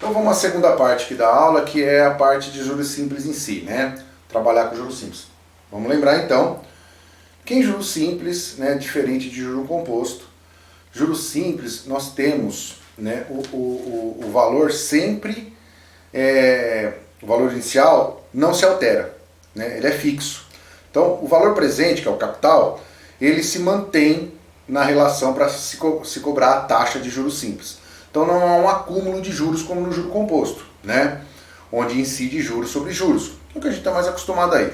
Então vamos à segunda parte aqui da aula, que é a parte de juros simples em si, né? Trabalhar com juros simples. Vamos lembrar então que em juros simples, né, diferente de juro composto, juros simples nós temos, né, o valor sempre, o valor inicial não se altera, né? Ele é fixo. Então o valor presente, que é o capital, ele se mantém na relação para se cobrar a taxa de juros simples. Então não há um acúmulo de juros como no juro composto, né? Onde incide juros sobre juros, que é o que a gente está mais acostumado aí.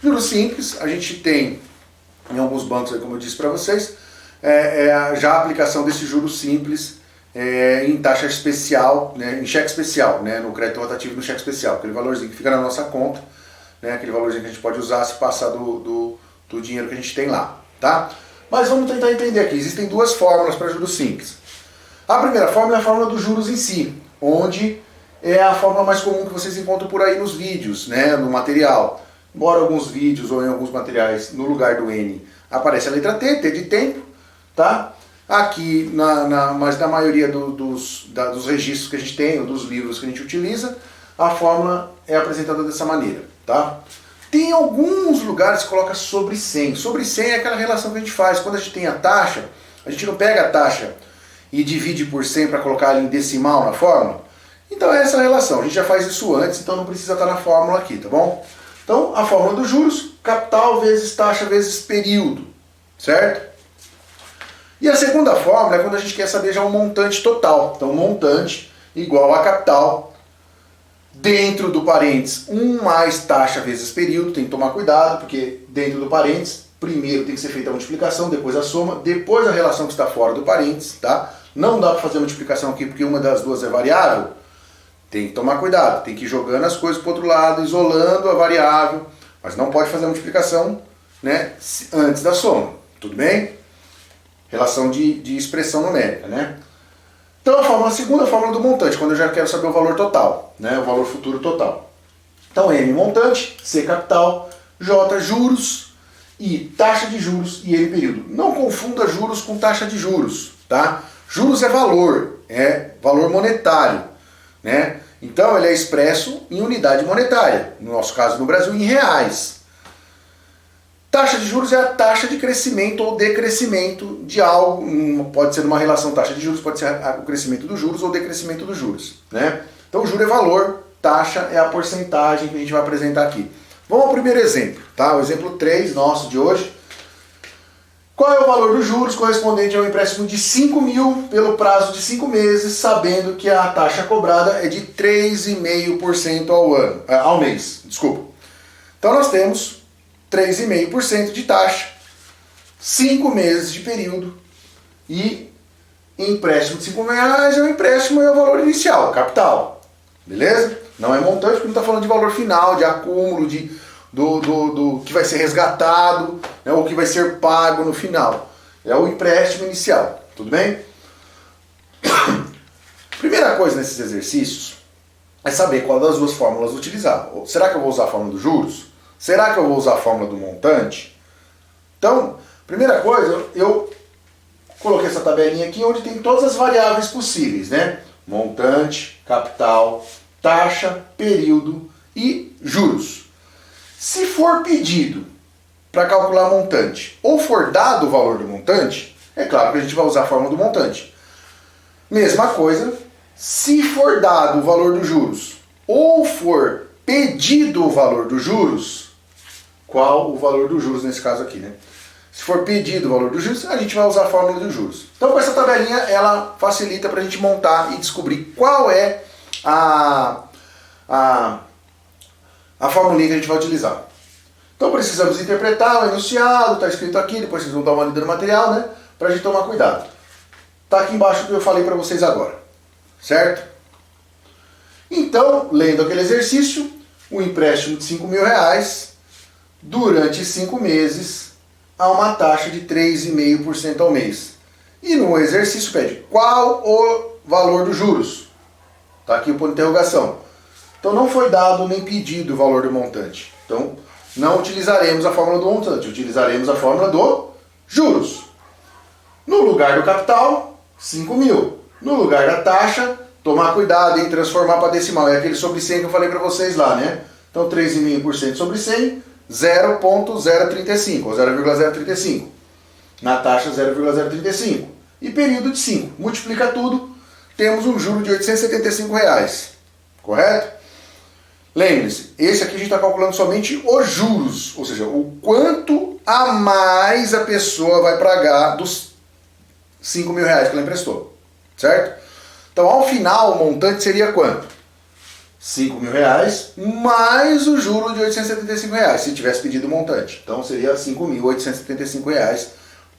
Juros simples, a gente tem em alguns bancos, aí, como eu disse para vocês, já a aplicação desse juros simples em taxa especial, né, em cheque especial, né, no crédito rotativo e no cheque especial, aquele valorzinho que fica na nossa conta, né, aquele valorzinho que a gente pode usar se passar do dinheiro que a gente tem lá, tá? Mas vamos tentar entender aqui, existem duas fórmulas para juros simples. A primeira fórmula é a fórmula dos juros em si, onde é a fórmula mais comum que vocês encontram por aí nos vídeos, né, no material. Embora alguns vídeos ou em alguns materiais, no lugar do N, aparece a letra T, T de tempo, tá? Aqui, mas na maioria dos registros que a gente tem, ou dos livros que a gente utiliza, a fórmula é apresentada dessa maneira, tá? Tem alguns lugares que coloca sobre 100. Sobre 100 é aquela relação que a gente faz. Quando a gente tem a taxa, a gente não pega a taxa e divide por 100 para colocar ali em decimal na fórmula. Então é essa relação. A gente já faz isso antes, então não precisa estar na fórmula aqui, tá bom? Então a fórmula dos juros, capital vezes taxa vezes período, certo? E a segunda fórmula é quando a gente quer saber já um montante total. Então montante igual a capital, dentro do parênteses 1 mais taxa vezes período. Tem que tomar cuidado, porque dentro do parênteses, primeiro tem que ser feita a multiplicação, depois a soma, depois a relação que está fora do parênteses, tá? Não dá para fazer a multiplicação aqui porque uma das duas é variável. Tem que tomar cuidado, tem que ir jogando as coisas para o outro lado, isolando a variável, mas não pode fazer a multiplicação, né, antes da soma, tudo bem? Relação de expressão numérica, né? Então a segunda fórmula do montante, quando eu já quero saber o valor total, né, o valor futuro total. Então M montante, C capital, J juros e taxa de juros e N período. Não confunda juros com taxa de juros, tá? Juros é valor monetário, né? Então ele é expresso em unidade monetária, no nosso caso no Brasil em reais. Taxa de juros é a taxa de crescimento ou decrescimento de algo, pode ser uma relação taxa de juros, pode ser o crescimento dos juros ou decrescimento dos juros, né? Então o juro é valor, taxa é a porcentagem que a gente vai apresentar aqui. Vamos ao primeiro exemplo, tá? O exemplo 3 nosso de hoje. Qual é o valor dos juros correspondente ao empréstimo de 5 mil pelo prazo de 5 meses, sabendo que a taxa cobrada é de 3,5% ao mês? Desculpa. Então nós temos 3,5% de taxa, 5 meses de período e empréstimo de 5 mil reais é o empréstimo e o valor inicial, capital. Beleza? Não é montante porque não está falando de valor final, de acúmulo, do que vai ser resgatado, né, ou que vai ser pago no final. É o empréstimo inicial, tudo bem? Primeira coisa nesses exercícios é saber qual das duas fórmulas utilizar. Será que eu vou usar a fórmula dos juros? Será que eu vou usar a fórmula do montante? Então, primeira coisa, eu coloquei essa tabelinha aqui onde tem todas as variáveis possíveis, né? Montante, capital, taxa, período e juros. Se for pedido para calcular montante ou for dado o valor do montante, é claro que a gente vai usar a fórmula do montante. Mesma coisa, se for dado o valor dos juros ou for pedido o valor dos juros, qual o valor dos juros nesse caso aqui, né? Se for pedido o valor dos juros, a gente vai usar a fórmula dos juros. Então com essa tabelinha, ela facilita para a gente montar e descobrir qual é a formulinha que a gente vai utilizar. Então precisamos interpretar o enunciado, está escrito aqui, depois vocês vão dar uma lida no material, né? Para a gente tomar cuidado. Está aqui embaixo o que eu falei para vocês agora, certo? Então, lendo aquele exercício, o empréstimo de 5 mil reais durante 5 meses a uma taxa de 3,5% ao mês. E no exercício pede qual o valor dos juros. Está aqui o ponto de interrogação. Então não foi dado nem pedido o valor do montante. Então não utilizaremos a fórmula do montante, utilizaremos a fórmula do juros. No lugar do capital, 5 mil. No lugar da taxa, tomar cuidado em transformar para decimal. É aquele sobre 100 que eu falei para vocês lá, né? Então 3,5% sobre 100, 0,035 ou 0,035. Na taxa 0,035. E período de 5. Multiplica tudo, temos um juro de R$ 875. Correto? Lembre-se, esse aqui a gente está calculando somente os juros, ou seja, o quanto a mais a pessoa vai pagar dos R$ 5.000 que ela emprestou, certo? Então, ao final, o montante seria quanto? R$ 5.000 mais o juro de R$ 875, se tivesse pedido o montante. Então, seria R$ 5.875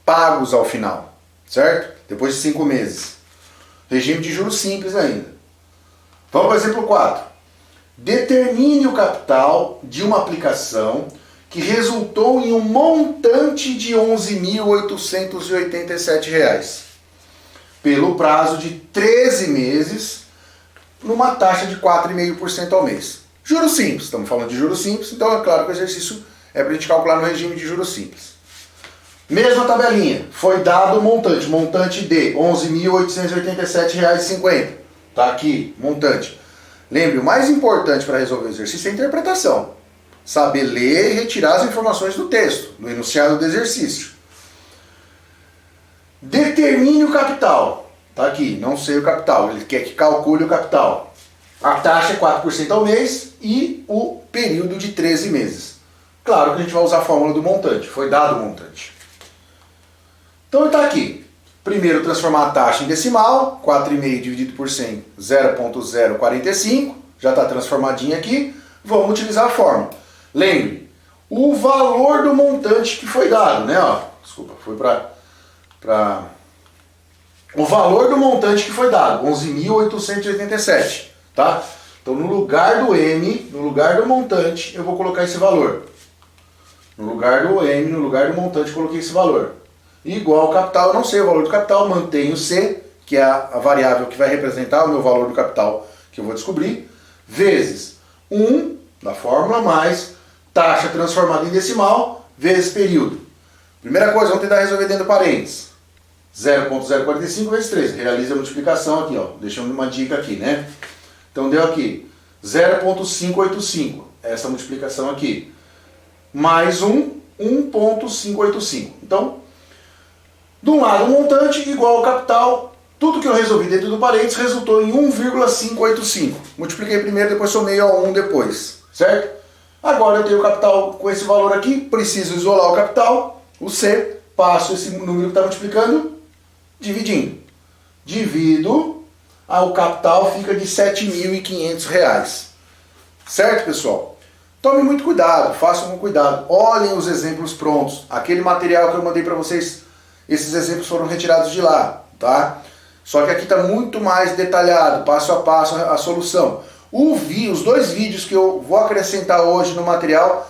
pagos ao final, certo? Depois de 5 meses. Regime de juros simples ainda. Vamos para o exemplo 4. Determine o capital de uma aplicação que resultou em um montante de R$ 11.887 pelo prazo de 13 meses, numa taxa de 4,5% ao mês. Juros simples, estamos falando de juros simples, então é claro que o exercício é para a gente calcular no regime de juros simples. Mesma tabelinha, foi dado o montante de R$ 11.887,50. Está aqui, montante. Lembre, o mais importante para resolver o exercício é a interpretação. Saber ler e retirar as informações do texto, do enunciado do exercício. Determine o capital. Está aqui, não sei o capital. Ele quer que calcule o capital. A taxa é 4% ao mês e o período de 13 meses. Claro que a gente vai usar a fórmula do montante. Foi dado o montante. Então está aqui. Primeiro, transformar a taxa em decimal, 4,5 dividido por 100, 0,045, já está transformadinho aqui, vamos utilizar a fórmula. Lembre, o valor do montante que foi dado, né? Ó, desculpa, foi para... O valor do montante que foi dado, 11.887, tá? Então, no lugar do M, no lugar do montante, eu vou colocar esse valor. No lugar do M, no lugar do montante, eu coloquei esse valor. Igual ao capital, eu não sei o valor do capital, mantenho C, que é a variável que vai representar o meu valor do capital, que eu vou descobrir, vezes 1 da fórmula, mais taxa transformada em decimal, vezes período. Primeira coisa, vamos tentar resolver dentro do parênteses. 0,045 vezes 3. Realiza a multiplicação aqui, ó. Deixando uma dica aqui, né? Então deu aqui 0,585. Essa multiplicação aqui. Mais 1,585. Então, de um lado o montante igual ao capital, tudo que eu resolvi dentro do parênteses resultou em 1,585. Multipliquei primeiro, depois somei ao 1 depois, certo? Agora eu tenho o capital com esse valor aqui, preciso isolar o capital, o C, passo esse número que está multiplicando, dividindo. Divido, o capital fica de R$ 7.500. Certo, pessoal? Tome muito cuidado, façam com cuidado, olhem os exemplos prontos. Aquele material que eu mandei para vocês, esses exemplos foram retirados de lá, tá? Só que aqui está muito mais detalhado, passo a passo a solução. Os 2 vídeos que eu vou acrescentar hoje no material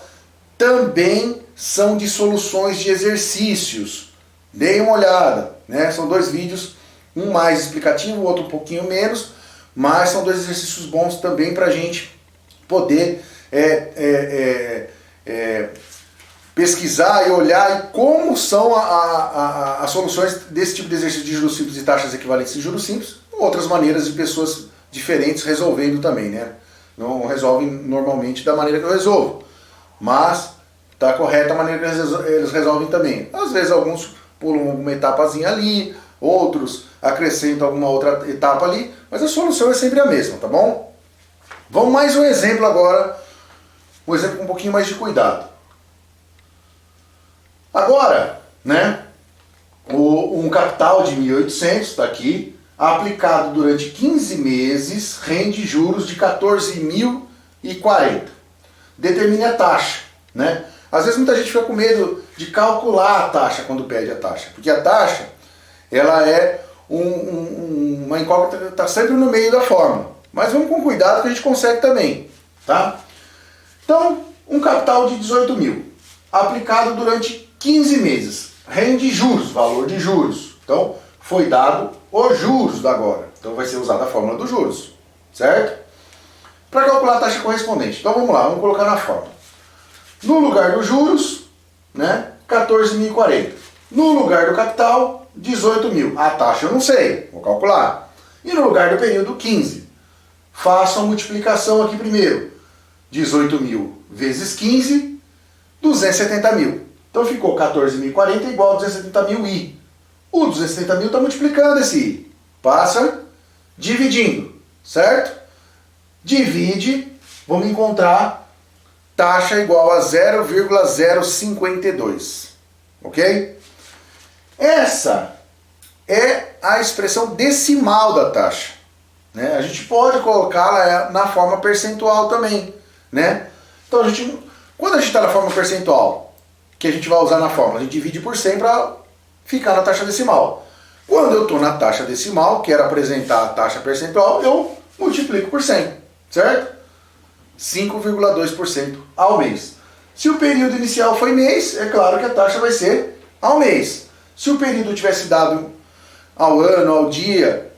também são de soluções de exercícios. Deem uma olhada, né? São 2 vídeos, um mais explicativo, o outro um pouquinho menos, mas são 2 exercícios bons também para a gente poder pesquisar e olhar e como são as soluções desse tipo de exercício de juros simples e taxas equivalentes de juros simples, outras maneiras de pessoas diferentes resolvendo também, né? Não resolvem normalmente da maneira que eu resolvo, mas está correta a maneira que eles resolvem também. Às vezes alguns pulam uma etapazinha ali, outros acrescentam alguma outra etapa ali, mas a solução é sempre a mesma, tá bom? Vamos mais um exemplo agora, um exemplo com um pouquinho mais de cuidado. Agora, né, um capital de 1.800, está aqui, aplicado durante 15 meses, rende juros de 14.040. Determine a taxa, né? Às vezes muita gente fica com medo de calcular a taxa quando pede a taxa, porque a taxa, ela é uma incógnita que está sempre no meio da fórmula. Mas vamos com cuidado que a gente consegue também, tá? Então, um capital de 18.000, aplicado durante 15 meses, rende juros, valor de juros. Então, foi dado os juros da agora. Então, vai ser usada a fórmula dos juros, certo? Para calcular a taxa correspondente. Então, vamos lá, vamos colocar na fórmula. No lugar dos juros, né, 14.040. No lugar do capital, 18.000. A taxa eu não sei, vou calcular. E no lugar do período, 15. Faço a multiplicação aqui primeiro. 18.000 vezes 15, 270.000. Então ficou 14.040 igual a 270.000 I. O 270.000 está multiplicando esse I. Passa dividindo, certo? Divide, vamos encontrar taxa igual a 0,052. Ok? Essa é a expressão decimal da taxa. Né? A gente pode colocá-la na forma percentual também. Né? Então, quando a gente está na forma percentual, que a gente vai usar na fórmula, a gente divide por 100 para ficar na taxa decimal. Quando eu estou na taxa decimal, quero apresentar a taxa percentual, eu multiplico por 100, certo? 5,2% ao mês. Se o período inicial foi mês, é claro que a taxa vai ser ao mês. Se o período tivesse dado ao ano, ao dia,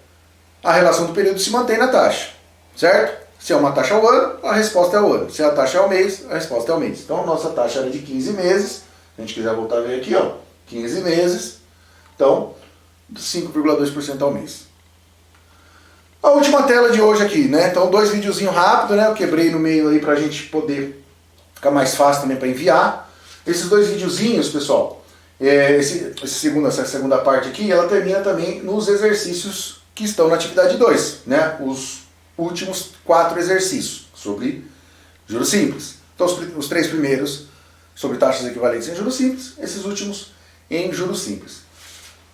a relação do período se mantém na taxa, certo? Se é uma taxa ao ano, a resposta é ao ano. Se a taxa é ao mês, a resposta é ao mês. Então, nossa taxa era de 15 meses. Se a gente quiser voltar a ver aqui, ó, 15 meses. Então, 5,2% ao mês. A última tela de hoje aqui, né? Então, 2 videozinhos rápidos, né? Eu quebrei no meio aí pra gente poder ficar mais fácil também para enviar. Esses 2 videozinhos, pessoal, essa segunda parte aqui, ela termina também nos exercícios que estão na atividade 2, né? Os últimos 4 exercícios sobre juros simples. Então, os 3 primeiros sobre taxas equivalentes em juros simples, esses últimos em juros simples.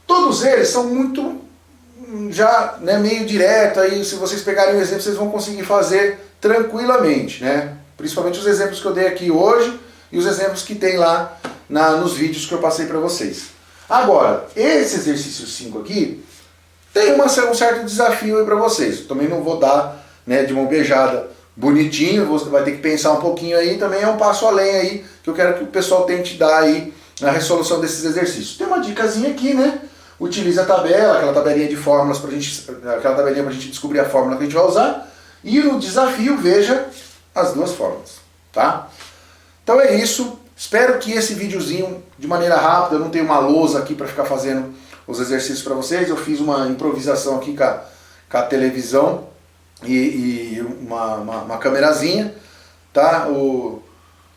Todos eles são muito já, né, meio direto, aí se vocês pegarem o exemplo, vocês vão conseguir fazer tranquilamente, né? Principalmente os exemplos que eu dei aqui hoje e os exemplos que tem lá nos vídeos que eu passei para vocês. Agora, esse exercício 5 aqui tem um certo desafio aí para vocês. Eu também não vou dar, né, de mão beijada bonitinho, você vai ter que pensar um pouquinho aí, também é um passo além aí que eu quero que o pessoal tente dar aí na resolução desses exercícios. Tem uma dicasinha aqui, né? Utilize a tabela, aquela tabelinha de fórmulas pra gente descobrir a fórmula que a gente vai usar, e no desafio veja as 2 fórmulas, tá? Então é isso. Espero que esse videozinho, de maneira rápida, eu não tenho uma lousa aqui para ficar fazendo os exercícios para vocês. Eu fiz uma improvisação aqui com a televisão e uma câmerazinha, tá?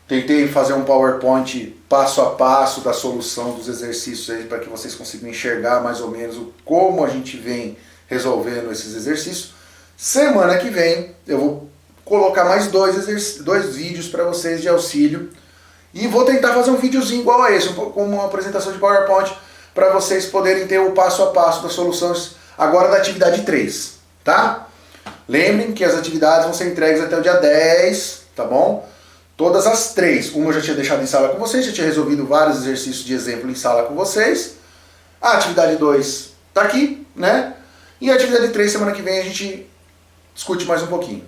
Tentei fazer um PowerPoint passo a passo da solução dos exercícios aí para que vocês consigam enxergar mais ou menos como a gente vem resolvendo esses exercícios. Semana que vem eu vou colocar mais 2 vídeos para vocês de auxílio e vou tentar fazer um videozinho igual a esse, com uma apresentação de PowerPoint para vocês poderem ter o passo a passo das soluções agora da atividade 3, tá? Lembrem que as atividades vão ser entregues até o dia 10, tá bom? Todas as 3. Uma eu já tinha deixado em sala com vocês, já tinha resolvido vários exercícios de exemplo em sala com vocês. A atividade 2 tá aqui, né? E a atividade 3, semana que vem, a gente discute mais um pouquinho.